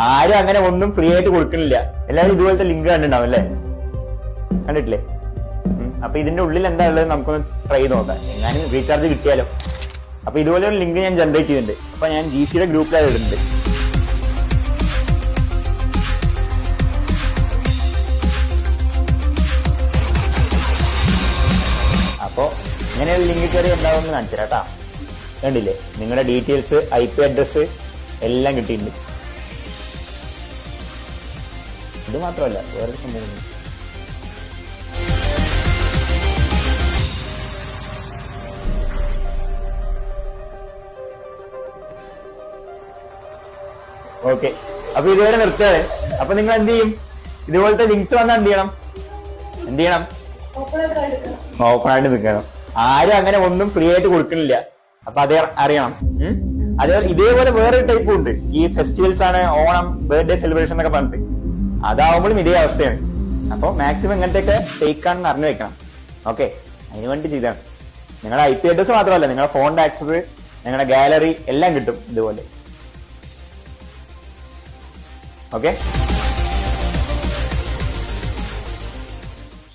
ആരും അങ്ങനെ ഒന്നും ഫ്രീ ആയിട്ട് കൊടുക്കണില്ല. എല്ലാവരും ഇതുപോലത്തെ ലിങ്ക് കണ്ടിട്ടുണ്ടാവും അല്ലേ? കണ്ടിട്ടില്ലേ? അപ്പൊ ഇതിന്റെ ഉള്ളിൽ എന്താ ഉള്ളത് നമുക്കൊന്ന് ട്രൈ ചെയ്ത് നോക്കാം. എങ്ങാനും റീചാർജ് കിട്ടിയാലോ. അപ്പൊ ഇതുപോലെ ഒരു ലിങ്ക് ഞാൻ ജനറേറ്റ് ചെയ്തിട്ടുണ്ട്. അപ്പൊ ഞാൻ GCയുടെ ഗ്രൂപ്പിലാണ് ഇടുന്നുണ്ട്. അപ്പോ ഇങ്ങനെ ഒരു ലിങ്ക് കയറി എന്താവുമെന്ന് കാണിച്ചു തരാം കേട്ടാ. കണ്ടില്ലേ? നിങ്ങളുടെ ഡീറ്റെയിൽസ്, IP അഡ്രസ് എല്ലാം കിട്ടിയിട്ടുണ്ട്. ഇത് മാത്രമല്ല, വേറൊരു സംഭവം. ഓക്കെ, അപ്പൊ ഇതുവരെ നിർത്തുകയാണ്. അപ്പൊ നിങ്ങൾ എന്ത് ചെയ്യും? ഇതുപോലത്തെ ലിങ്ക്സ് വന്നാൽ എന്ത് ചെയ്യണം? ഓപ്പൺ ആയിട്ട് നിൽക്കണം. ആരും അങ്ങനെ ഒന്നും ഫ്രീ ആയിട്ട് കൊടുക്കണില്ല. അപ്പൊ അതേ അറിയണം. അതേപോലെ ഇതേപോലെ വേറൊരു ടൈപ്പും ഉണ്ട്. ഈ ഫെസ്റ്റിവൽസ് ആണ്, ഓണം, ബർത്ത്ഡേ സെലിബ്രേഷൻ എന്നൊക്കെ പറഞ്ഞിട്ട്. അതാവുമ്പോഴും ഇതേ അവസ്ഥയാണ്. അപ്പൊ മാക്സിമം ഇങ്ങനത്തെയൊക്കെ ഫേക്ക് ആണെന്ന് അറിഞ്ഞു വെക്കണം. ഓക്കെ, അതിന് വേണ്ടി ചെയ്താണ്. നിങ്ങളുടെ IP അഡ്രസ് മാത്രമല്ല, നിങ്ങളുടെ ഫോണിന്റെ ആക്സസ്, നിങ്ങളുടെ ഗാലറി എല്ലാം കിട്ടും ഇതുപോലെ. ഓക്കെ.